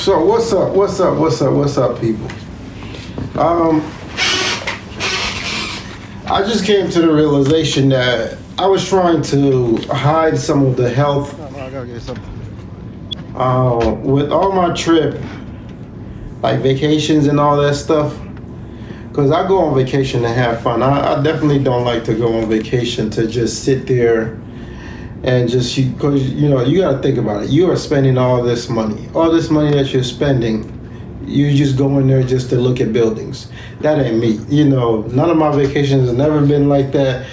So what's up? What's up, people? I just came to the realization that I was trying to hide some of the health with all my trip, like vacations and all that stuff. Because I go on vacation to have fun. I definitely don't like to go on vacation to just sit there and just, because you got to think about it. You are spending all this money that you're spending. You just go in there just to look at buildings. That ain't me. None of my vacations has never been like that.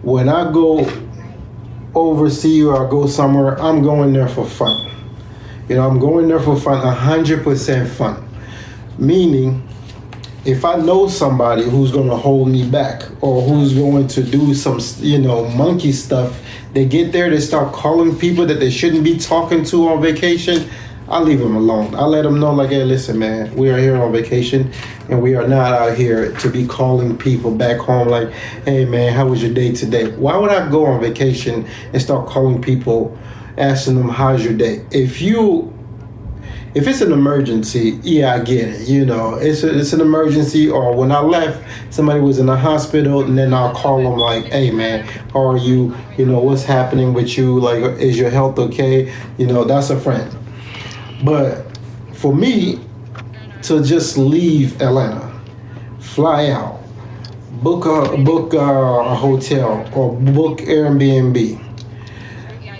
When I go overseas or I go somewhere, I'm going there for fun. I'm going there for fun, 100% fun. Meaning, if I know somebody who's going to hold me back or who's going to do some, monkey stuff, they get there, they start calling people that they shouldn't be talking to on vacation, I leave them alone. I let them know, like, hey, listen, man, we are here on vacation and we are not out here to be calling people back home like, hey, man, how was your day today? Why would I go on vacation and start calling people, asking them, how's your day? If it's an emergency, yeah, I get it. It's an emergency. Or when I left, somebody was in the hospital, and then I'll call them like, hey, man, how are you? What's happening with you? Like, is your health okay? That's a friend. But for me to just leave Atlanta, fly out, book a hotel or book Airbnb,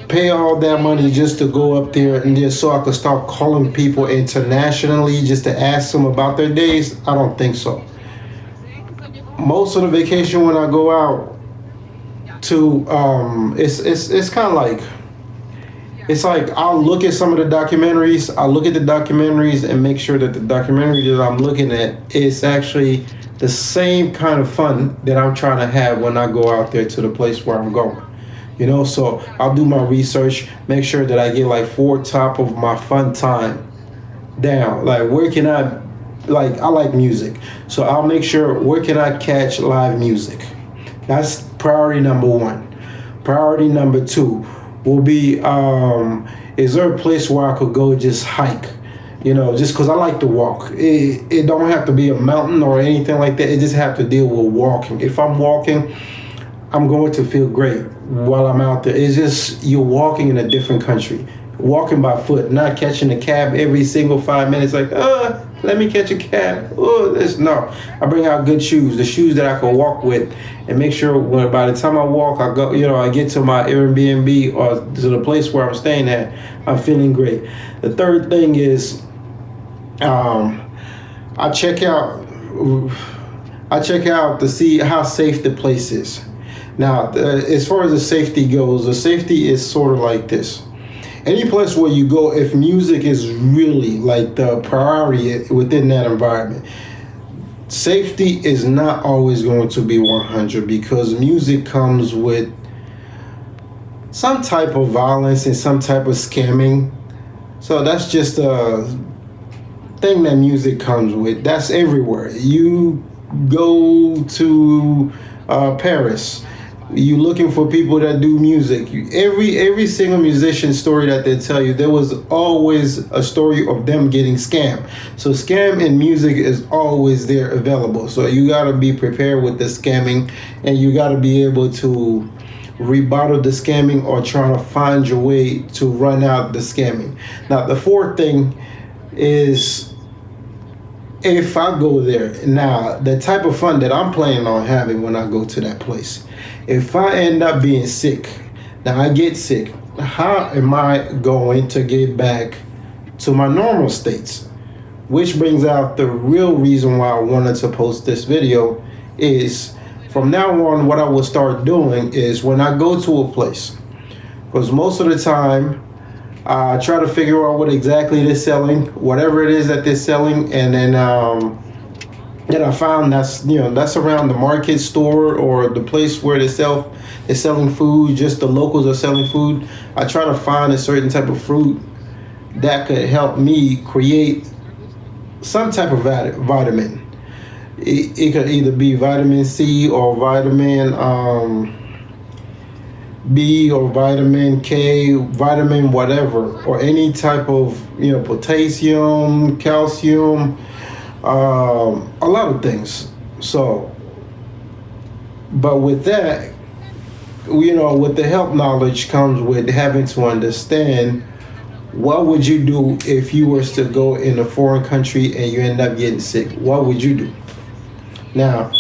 pay all that money just to go up there and just so I could start calling people internationally just to ask them about their days? I don't think so. Most of the vacation when I go out to, it's kind of like, it's like I'll look at some of the documentaries. I'll look at the documentaries and make sure that the documentary that I'm looking at is actually the same kind of fun that I'm trying to have when I go out there to the place where I'm going. So I'll do my research, make sure that I get like 4 top of my fun time down. Like, where can I like music. So I'll make sure, where can I catch live music? That's priority number 1. Priority number 2 will be, is there a place where I could go just hike? Just because I like to walk. It don't have to be a mountain or anything like that. It just have to deal with walking. If I'm walking, I'm going to feel great while I'm out there. It's just, you're walking in a different country. Walking by foot, not catching a cab every single 5 minutes, like, let me catch a cab. No. I bring out good shoes, the shoes that I can walk with, and make sure when by the time I walk, I go, I get to my Airbnb or to the place where I'm staying at, I'm feeling great. The third thing is, I check out to see how safe the place is. Now, as far as the safety goes, the safety is sort of like this. Any place where you go, if music is really like the priority within that environment, safety is not always going to be 100 because music comes with some type of violence and some type of scamming. So that's just a thing that music comes with. That's everywhere. You go to Paris, you looking for people that do music. Every single musician story that they tell you, there was always a story of them getting scammed. So scam in music is always there available. So you got to be prepared with the scamming, and you got to be able to rebuttal the scamming or trying to find your way to run out the scamming. Now, the fourth thing is, if I go there, now the type of fun that I'm planning on having when I go to that place, if I end up being sick, now I get sick, how am I going to get back to my normal states? Which brings out the real reason why I wanted to post this video is, from now on, what I will start doing is when I go to a place, because most of the time, I try to figure out what exactly they're selling, whatever it is that they're selling, and then I found that's around the market store or the place where they're selling food. Just the locals are selling food. I try to find a certain type of fruit that could help me create some type of vitamin. It could either be vitamin C or vitamin B or vitamin K, vitamin whatever, or any type of, potassium, calcium, a lot of things. So, but with that, with the health knowledge comes with having to understand what would you do if you were to go in a foreign country and you end up getting sick. What would you do? Now,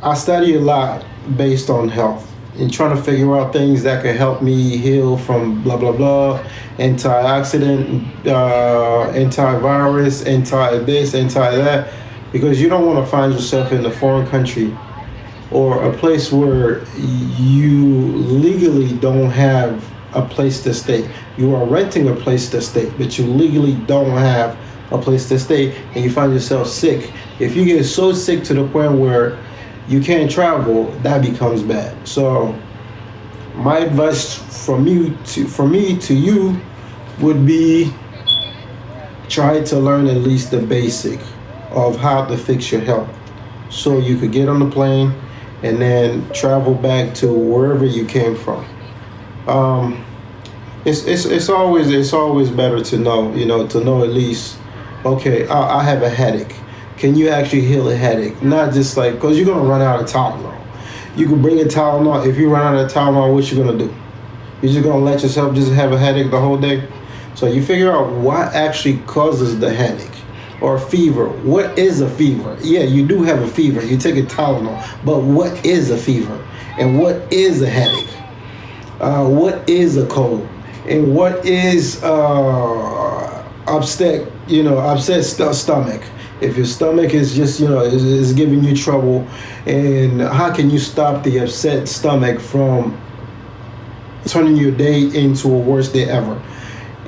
I study a lot based on health and trying to figure out things that could help me heal from blah blah blah, antioxidant, antivirus, anti this, anti that, because you don't want to find yourself in a foreign country or a place where you legally don't have a place to stay. You are renting a place to stay, but you legally don't have a place to stay, and you find yourself sick. If you get so sick to the point where you can't travel, that becomes bad. So my advice from me to you would be try to learn at least the basic of how to fix your health, so you could get on the plane and then travel back to wherever you came from. It's always better to know, to know at least, okay, I have a headache. Can you actually heal a headache? Not just like, because you're gonna run out of Tylenol. You can bring a Tylenol. If you run out of Tylenol, what you gonna do? You're just gonna let yourself just have a headache the whole day? So you figure out what actually causes the headache. Or fever. What is a fever? Yeah, you do have a fever. You take a Tylenol. But what is a fever? And what is a headache? What is a cold? And what is upset stomach? If your stomach is just, is giving you trouble, and how can you stop the upset stomach from turning your day into a worst day ever?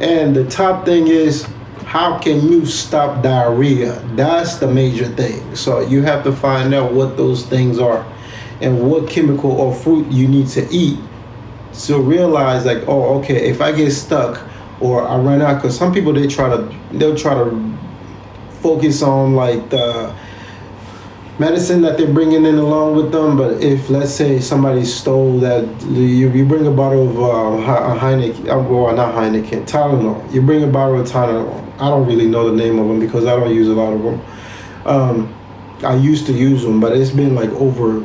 And the top thing is, how can you stop diarrhea? That's the major thing. So you have to find out what those things are and what chemical or fruit you need to eat to realize, like, oh, okay, if I get stuck or I run out, because some people they'll try to focus on like the medicine that they're bringing in along with them. But if, let's say, somebody stole that, you bring a bottle of Heineken, well, not Heineken, Tylenol. You bring a bottle of Tylenol. I don't really know the name of them because I don't use a lot of them. I used to use them, but it's been like over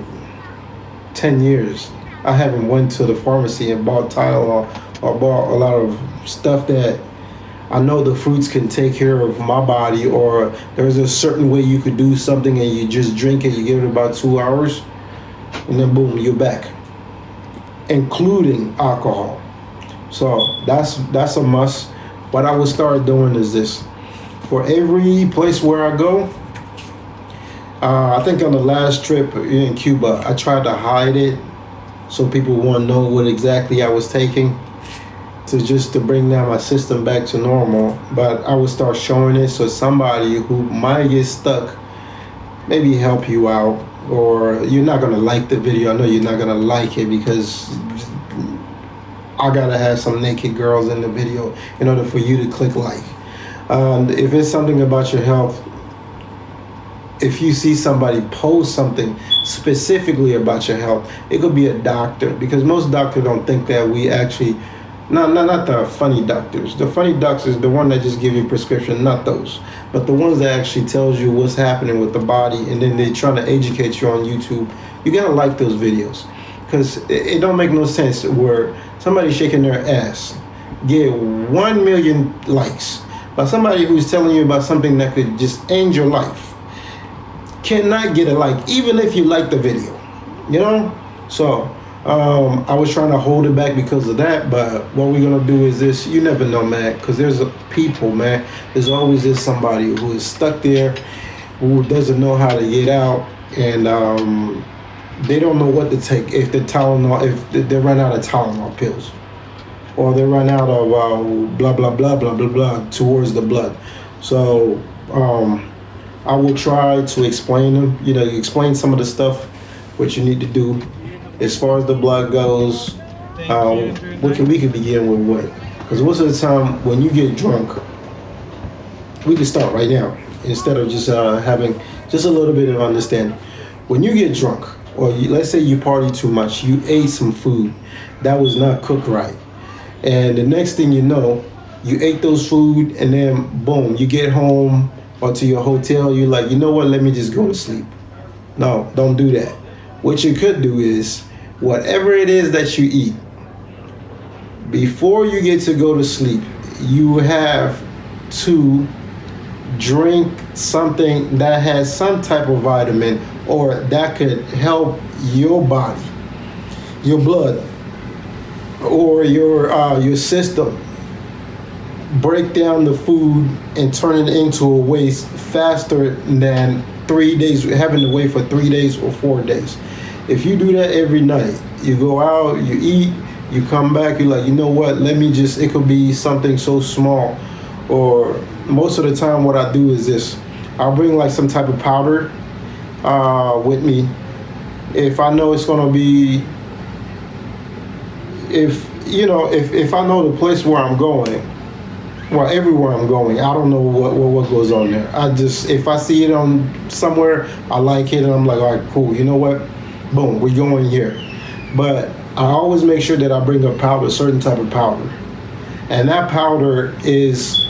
10 years. I haven't went to the pharmacy and bought Tylenol or bought a lot of stuff that I know the fruits can take care of my body, or there's a certain way you could do something and you just drink it, you give it about 2 hours, and then boom, you're back, including alcohol. So that's a must. What I would start doing is this. For every place where I go, I think on the last trip in Cuba, I tried to hide it so people won't know what exactly I was taking, to bring down my system back to normal. But I would start showing it so somebody who might get stuck maybe help you out. Or you're not gonna like the video. I know you're not gonna like it because I gotta have some naked girls in the video in order for you to click like. If it's something about your health, if you see somebody post something specifically about your health, it could be a doctor, because most doctors don't think that we actually, not the funny doctors. The funny doctors, the one that just give you a prescription, not those, but the ones that actually tells you what's happening with the body, and then they're trying to educate you on YouTube. You gotta like those videos, because it don't make no sense where somebody shaking their ass get 1 million likes, but somebody who's telling you about something that could just end your life cannot get a like, even if you like the video, So I was trying to hold it back because of that, but what we're gonna do is this. You never know, man, because there's people, man. There's always somebody who is stuck there, who doesn't know how to get out, and they don't know what to take. If they run out of Tylenol pills, or they run out of blah blah blah blah blah blah towards the blood. So I will try to explain them. You explain some of the stuff, what you need to do. As far as the blood goes, we can begin with what? Because most of the time when you get drunk, we can start right now instead of just having just a little bit of understanding. When you get drunk, or let's say you party too much, you ate some food that was not cooked right, and the next thing you know, you ate those food, and then boom, you get home or to your hotel, you're like, you know what, let me just go to sleep. No, don't do that. What you could do is, whatever it is that you eat, before you get to go to sleep, you have to drink something that has some type of vitamin or that could help your body, your blood, or your system break down the food and turn it into a waste faster than 3 days, having to wait for 3 days or 4 days. If you do that every night, you go out, you eat, you come back, you're like, you know what, let me just, it could be something so small. Or most of the time what I do is this, I'll bring like some type of powder with me. If I know it's gonna be, if I know the place where I'm going, well, everywhere I'm going, I don't know what goes on there. I just, if I see it on somewhere, I like it, and I'm like, all right, cool. You know what? Boom, we're going here. But I always make sure that I bring a powder, a certain type of powder, and that powder is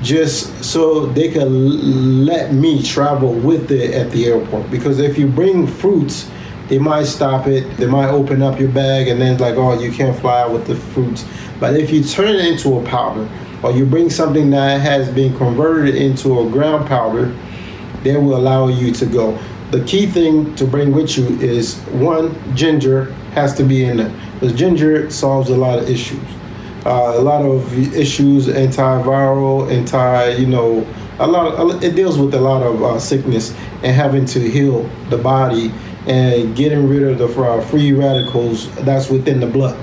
just so they can let me travel with it at the airport. Because if you bring fruits, they might stop it, they might open up your bag, and then it's like, oh, you can't fly out with the fruits. But if you turn it into a powder, or you bring something that has been converted into a ground powder, they will allow you to go. The key thing to bring with you is, one, ginger has to be in there, because ginger solves a lot of issues. A lot of issues, antiviral, it deals with a lot of sickness and having to heal the body and getting rid of the free radicals that's within the blood.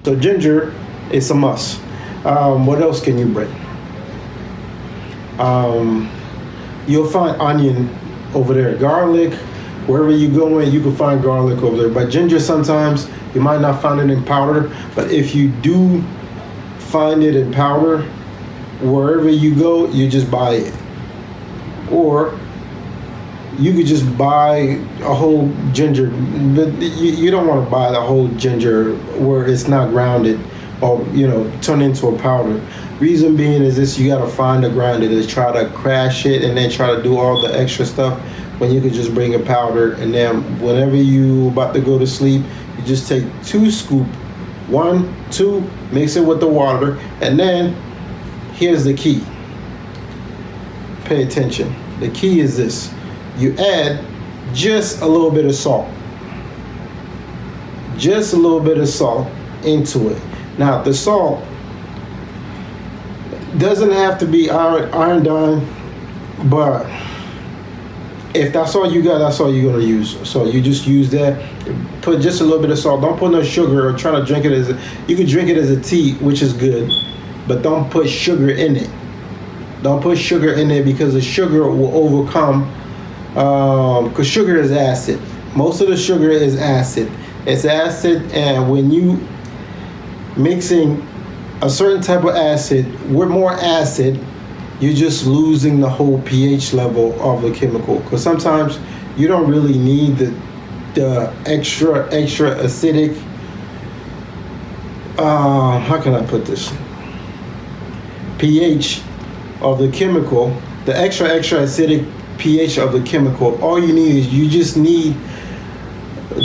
So ginger is a must. What else can you bring? You'll find onion over there, garlic. Wherever you go in, you can find garlic over there. But ginger, sometimes you might not find it in powder. But if you do find it in powder, wherever you go, you just buy it. Or you could just buy a whole ginger, but you don't want to buy the whole ginger where it's not grounded or turn into a powder. Reason being is this: you got to find a grinder to try to crash it and then try to do all the extra stuff, when you could just bring a powder, and then whenever you about to go to sleep, you just take 2 scoops, 1, 2, mix it with the water, and then here's the key. Pay attention. The key is this: you add just a little bit of salt. Just a little bit of salt into it. Now, the salt doesn't have to be iodine, but if that's all you got, that's all you're gonna use. So you just use that. Put just a little bit of salt. Don't put no sugar, or try to drink it as you can drink it as a tea, which is good, but don't put sugar in it. Don't put sugar in it, because the sugar will overcome. Because sugar is acid. Most of the sugar is acid. It's acid, and when you mixing a certain type of acid with more acid, you're just losing the whole pH level of the chemical. Because sometimes you don't really need the extra acidic. How can I put this? pH of the chemical, the extra acidic pH of the chemical. All you need is, you just need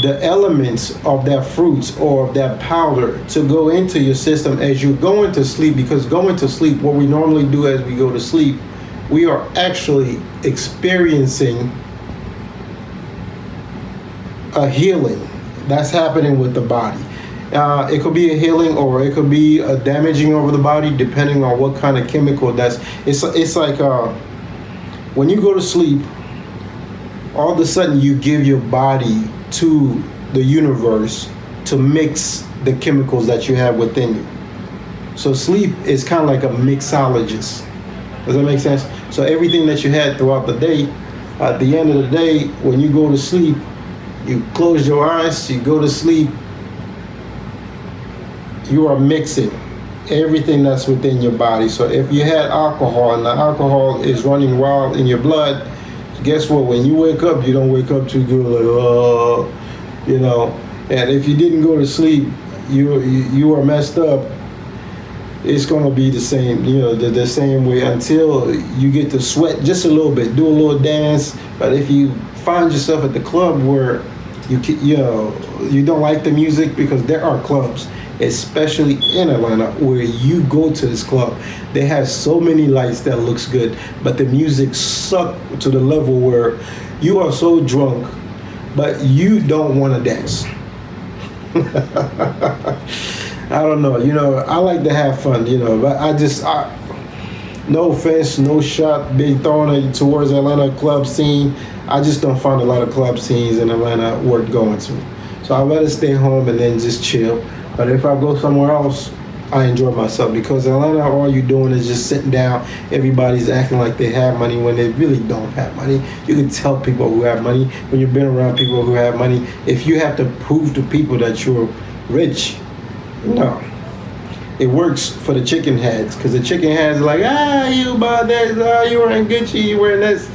the elements of that fruits or that powder to go into your system as you're going to sleep. Because going to sleep, what we normally do as we go to sleep, we are actually experiencing a healing that's happening with the body. It could be a healing, or it could be a damaging over the body, depending on what kind of chemical that's. It's like when you go to sleep, all of a sudden you give your body to the universe to mix the chemicals that you have within you. So sleep is kind of like a mixologist. Does that make sense? So everything that you had throughout the day, At the end of the day, when you go to sleep, you close your eyes, you go to sleep, you are mixing everything that's within your body. So if you had alcohol and the alcohol is running wild in your blood, guess what? When you wake up, you don't wake up too good, like, oh, you know. And if you didn't go to sleep, you are messed up. It's gonna be the same, the same way until you get to sweat just a little bit, do a little dance. But if you find yourself at the club where you don't like the music, because there are clubs, especially in Atlanta, where you go to this club, they have so many lights that looks good, but the music suck to the level where you are so drunk, but you don't want to dance. I don't know, I like to have fun, but no offense, no shot being thrown towards Atlanta club scene. I just don't find a lot of club scenes in Atlanta worth going to. So I'd rather stay home and then just chill. But if I go somewhere else, I enjoy myself, because in Atlanta, all you're doing is just sitting down. Everybody's acting like they have money when they really don't have money. You can tell people who have money when you've been around people who have money. If you have to prove to people that you're rich, no. It works for the chicken heads, because the chicken heads are like, you bought this, you wearing Gucci, you wearing this.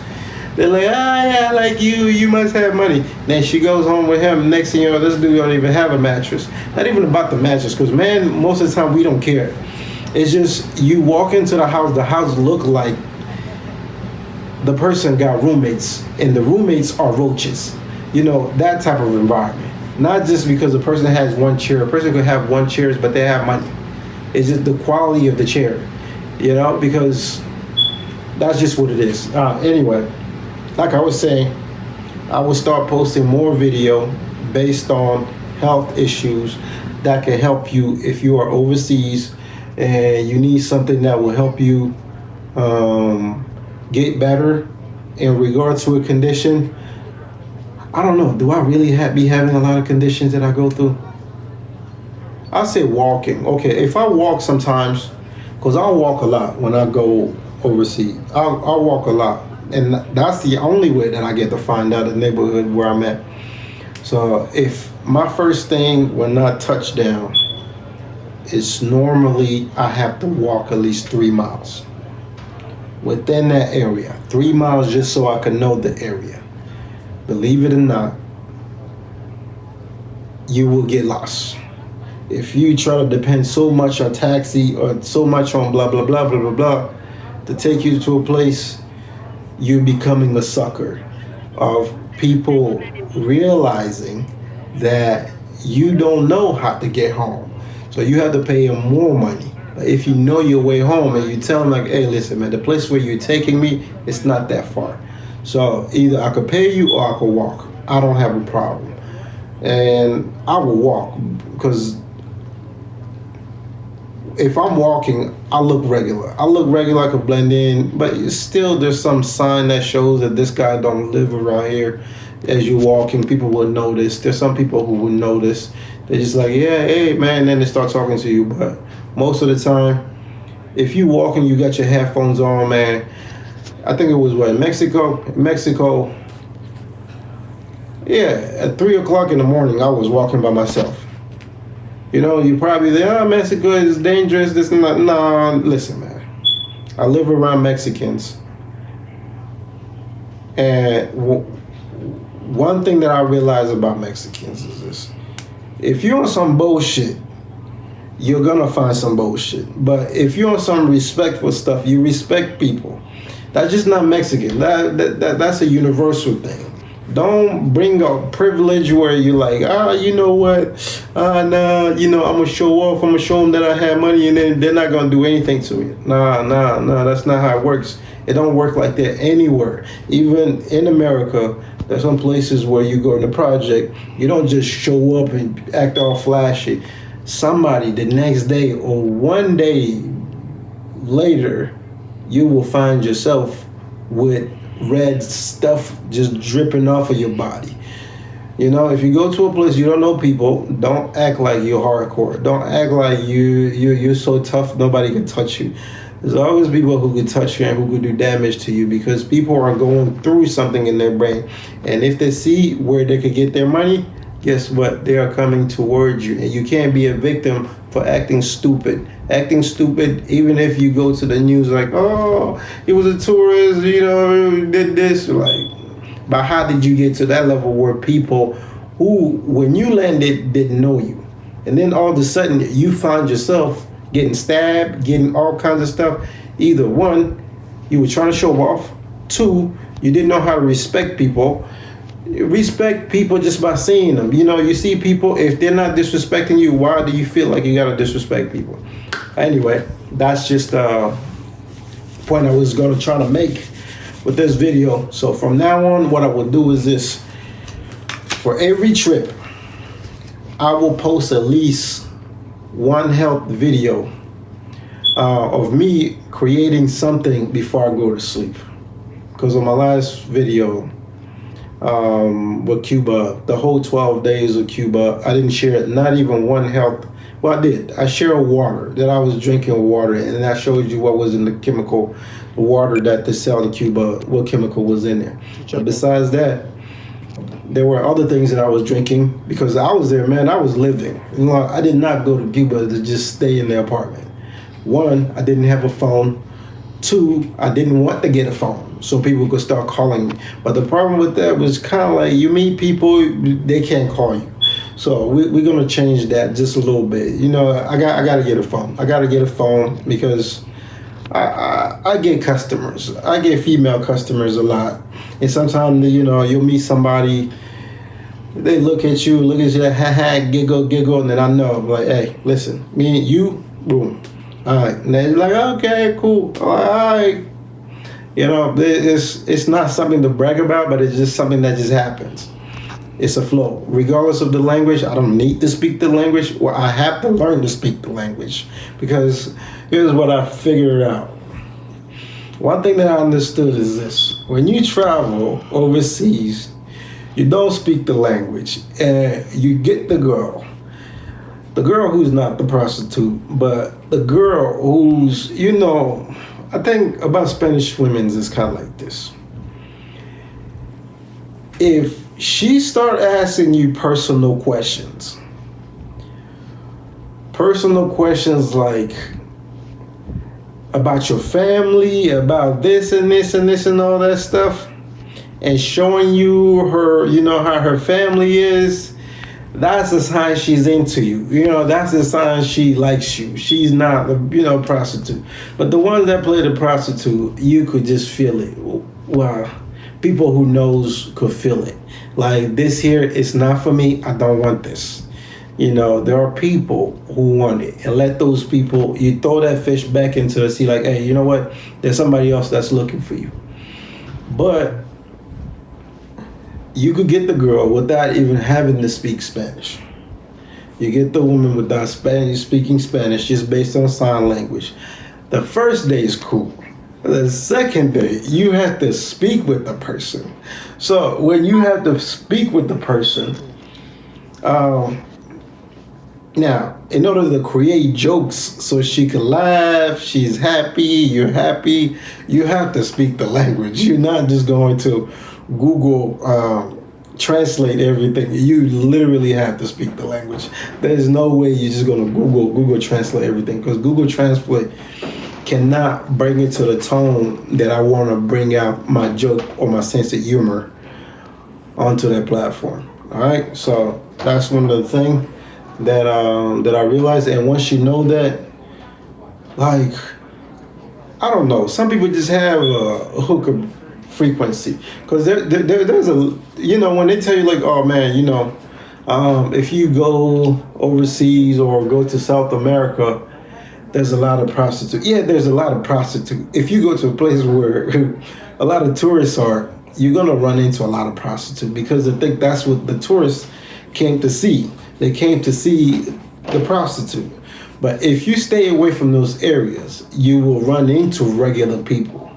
They're like, yeah, like you must have money. Then she goes home with him. Next thing you know, this dude don't even have a mattress. Not even about the mattress, because man, most of the time we don't care. It's just you walk into the house look like the person got roommates, and the roommates are roaches. That type of environment. Not just because the person has one chair. A person could have one chair, but they have money. It's just the quality of the chair, because that's just what it is. Anyway, like I was saying, I will start posting more video based on health issues that can help you if you are overseas and you need something that will help you get better in regards to a condition. I don't know. Do I really be having a lot of conditions that I go through? I say walking. Okay, if I walk sometimes, because I'll walk a lot when I go overseas. I'll walk a lot. And that's the only way that I get to find out the neighborhood where I'm at. So if my first thing when I touch down is normally I have to walk at least 3 miles within that area. 3 miles just so I can know the area. Believe it or not, you will get lost. If you try to depend so much on taxi or so much on blah, blah, blah, blah, blah, blah, to take you to a place, you're becoming a sucker of people realizing that you don't know how to get home. So you have to pay them more money. But if you know your way home and you tell them like, hey, listen, man, the place where you're taking me, it's not that far. So either I could pay you or I could walk. I don't have a problem. And I will walk, because if I'm walking, I look regular. I could blend in, but still there's some sign that shows that this guy don't live around here. As you're walking, people will notice. There's some people who will notice. They're just like, yeah, hey, man, and then they start talking to you. But most of the time, if you walking, you got your headphones on, man. I think it was, Mexico, yeah, at 3 o'clock in the morning, I was walking by myself. You probably think, Mexico is dangerous, this and that. Nah, listen, man. I live around Mexicans. And one thing that I realize about Mexicans is this. If you're on some bullshit, you're gonna find some bullshit. But if you're on some respectful stuff, you respect people. That's just not Mexican. That's a universal thing. Don't bring up privilege where you're like, you know what? Nah, I'm gonna show off. I'm gonna show them that I have money, and then they're not gonna do anything to me. Nah, that's not how it works. It don't work like that anywhere. Even in America, there's some places where you go in the project, you don't just show up and act all flashy. Somebody the next day or one day later, you will find yourself with red stuff just dripping off of your body. If you go to a place you don't know people, don't act like you're hardcore. Don't act like you're so tough nobody can touch you. There's always people who could touch you and who could do damage to you, because people are going through something in their brain. And if they see where they could get their money, guess what? They are coming towards you. And you can't be a victim for acting stupid. Acting stupid, even if you go to the news like, oh, he was a tourist, did this. Like, but how did you get to that level where people who, when you landed, didn't know you? And then all of a sudden, you find yourself getting stabbed, getting all kinds of stuff. Either one, you were trying to show off. Two, you didn't know how to respect people. Respect people just by seeing them. You see people, if they're not disrespecting you, why do you feel like you gotta disrespect people? Anyway, that's just a point I was gonna try to make with this video. So from now on, what I will do is this. For every trip, I will post at least one health video of me creating something before I go to sleep. Because on my last video with Cuba, the whole 12 days of Cuba, I didn't share not even one health. Well, I did. I shared water, that I was drinking water, and I showed you what was in the chemical, the water that they sell in Cuba, what chemical was in there. But besides that, there were other things that I was drinking, because I was there, man. I was living. I did not go to Cuba to just stay in the apartment. One, I didn't have a phone. Two, I didn't want to get a phone so people could start calling me. But the problem with that was kind of like, you meet people, they can't call you. So we're going to change that just a little bit. I got to get a phone. I got to get a phone because I get customers. I get female customers a lot. And sometimes, you'll meet somebody, they look at you, giggle, and then I know, I'm like, hey, listen, me and you, boom. All right. And they're like, okay, cool. All right. It's not something to brag about, but it's just something that just happens. It's a flow. Regardless of the language, I don't need to speak the language. Well, I have to learn to speak the language, because here's what I figured out. One thing that I understood is this. When you travel overseas, you don't speak the language, and you get the girl who's not the prostitute, but the girl who's, I think about Spanish women is kind of like this. If she start asking you personal questions like about your family, about this and this and this and all that stuff, and showing you her, how her family is, that's a sign she's into you. That's a sign she likes you. She's not a prostitute. But the ones that play the prostitute, you could just feel it. Wow. People who knows could feel it. Like, this here is not for me. I don't want this. There are people who want it, and let those people, you throw that fish back into the sea like, hey, you know what? There's somebody else that's looking for you. But you could get the girl without even having to speak Spanish. You get the woman without speaking Spanish, just based on sign language. The first day is cool. The second day, you have to speak with the person. So when you have to speak with the person, now, in order to create jokes so she can laugh, she's happy, you're happy, you have to speak the language. You're not just going to Google translate everything. You literally have to speak the language. There's no way you're just going to Google translate everything, because Google Translate cannot bring it to the tone that I want to bring out my joke or my sense of humor onto that platform. All right, so that's one of the things that I realized. And once you know that, like, I don't know, some people just have a hook of frequency, because there's a, when they tell you like, oh man, if you go overseas or go to South America, there's a lot of prostitutes. Yeah, there's a lot of prostitutes. If you go to a place where a lot of tourists are, you're gonna run into a lot of prostitutes, because I think that's what the tourists came to see. They came to see the prostitute. But if you stay away from those areas, you will run into regular people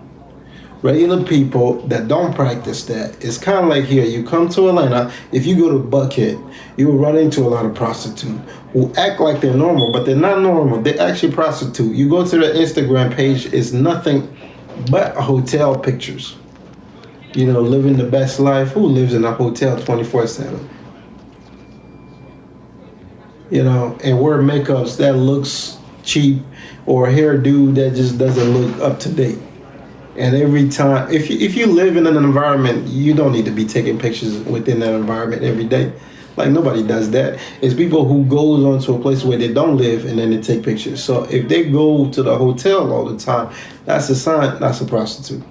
regular people that don't practice that. It's kind of like here, you come to Atlanta, if you go to Buckhead, you will run into a lot of prostitutes who act like they're normal, but they're not normal. They're actually prostitute. You go to their Instagram page, it's nothing but hotel pictures. Living the best life. Who lives in a hotel 24/7? And wear makeups that looks cheap, or a hairdo that just doesn't look up to date. And every time, if you live in an environment, you don't need to be taking pictures within that environment every day. Like, nobody does that. It's people who goes onto a place where they don't live and then they take pictures. So if they go to the hotel all the time, that's a sign that's a prostitute.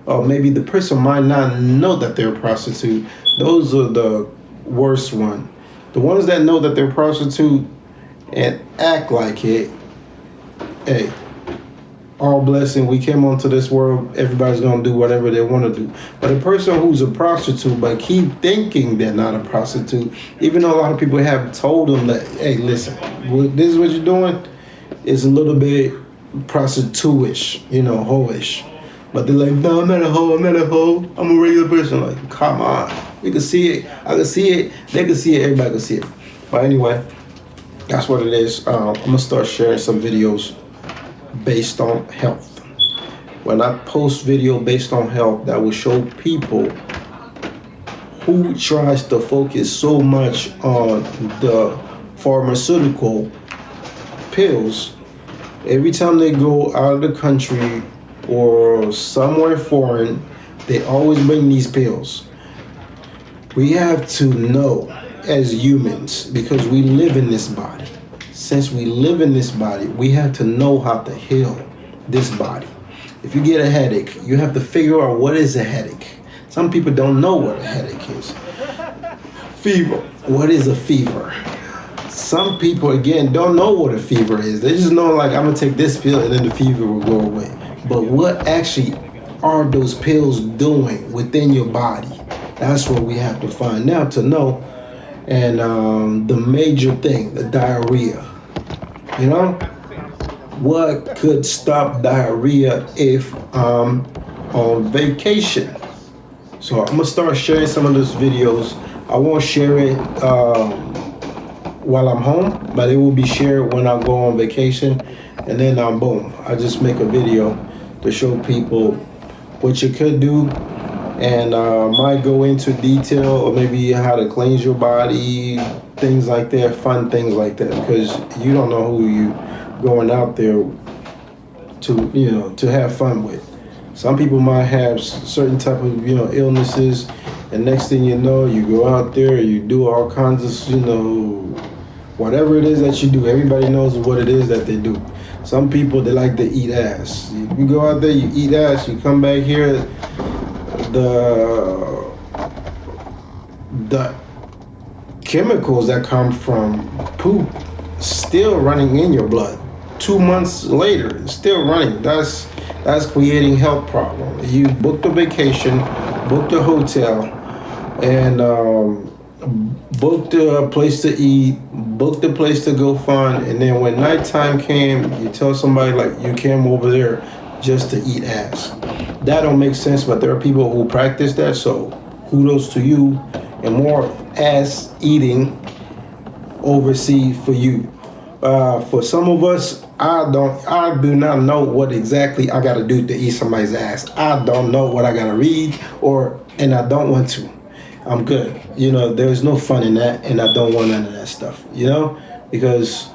Or maybe the person might not know that they're a prostitute. Those are the worst one. The ones that know that they're a prostitute and act like it, hey, all blessing. We came onto this world. Everybody's gonna do whatever they want to do. But a person who's a prostitute but keep thinking they're not a prostitute, even though a lot of people have told them that, hey, listen, this is what you're doing, is a little bit prostituish, hoish. But they're like, no, I'm not a hoe. I'm not a hoe. I'm a regular person. Like, come on, you can see it. I can see it. They can see it. Everybody can see it. But anyway, that's what it is. I'm gonna start sharing some videos based on health. When I post video based on health, that will show people who tries to focus so much on the pharmaceutical pills. Every time they go out of the country or somewhere foreign, they always bring these pills. We have to know as humans, because we live in this body. Since we live in this body, we have to know how to heal this body. If you get a headache, you have to figure out what is a headache. Some people don't know what a headache is. Fever. What is a fever? Some people, again, don't know what a fever is. They just know, like, I'm going to take this pill and then the fever will go away. But what actually are those pills doing within your body? That's what we have to find out to know. And the major thing, the diarrhea. What could stop diarrhea if I'm on vacation? So I'm going to start sharing some of those videos. I won't share it while I'm home, but it will be shared when I go on vacation. And then boom, I just make a video to show people what you could do, and might go into detail, or maybe how to cleanse your body, things like that, fun things like that, because you don't know who you going out there to have fun with. Some people might have certain type of illnesses, and next thing you know, you go out there, you do all kinds of whatever it is that you do. Everybody knows what it is that they do. Some people, they like to eat ass. You go out there, you eat ass, you come back here, the chemicals that come from poop still running in your blood. 2 months later, it's still running. That's creating health problem. You booked a vacation, booked a hotel, and booked a place to eat, booked a place to go fun, and then when nighttime came, you tell somebody like you came over there just to eat ass. That don't make sense, but there are people who practice that, so kudos to you, and more ass eating overseas for you. For some of us, I do not know what exactly I gotta do to eat somebody's ass. I don't know what I gotta read, and I don't want to. I'm good. There's no fun in that, and I don't want none of that stuff, because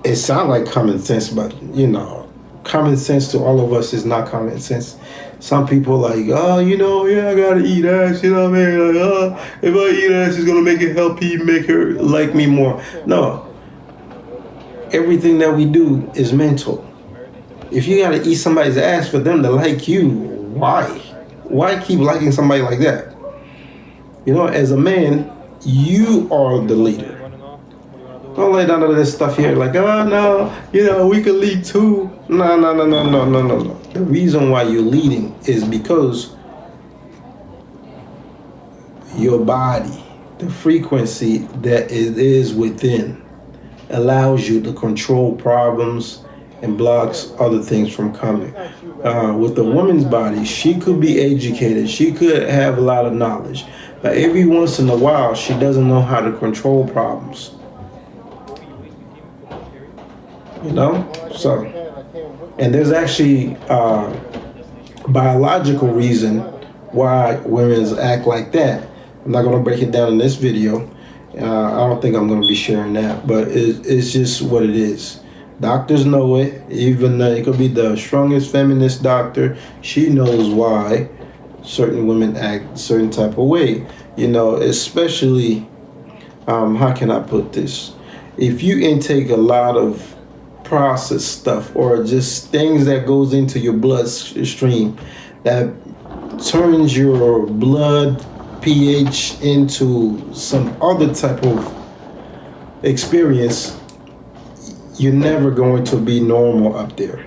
it sounds like common sense, but common sense to all of us is not common sense. Some people like, oh, I gotta eat ass, what I mean? Like, if I eat ass, it's gonna make it healthy, make her like me more. No. Everything that we do is mental. If you gotta eat somebody's ass for them to like you, why? Why keep liking somebody like that? As a man, you are the leader. Don't lay down to this stuff here like, oh no, we could lead too. No. The reason why you're leading is because your body, the frequency that it is within, allows you to control problems and blocks other things from coming. With the woman's body, she could be educated, she could have a lot of knowledge, but every once in a while, she doesn't know how to control problems. You know, so and there's actually biological reason why women act like that. I'm not going to break it down in this video. I don't think I'm going to be sharing that, but it's just what it is. Doctors know it. Even it could be the strongest feminist doctor. She knows why certain women act a certain type of way. You know, especially, how can I put this? If you intake a lot of processed stuff or just things that goes into your bloodstream that turns your blood pH into some other type of experience, you're never going to be normal up there.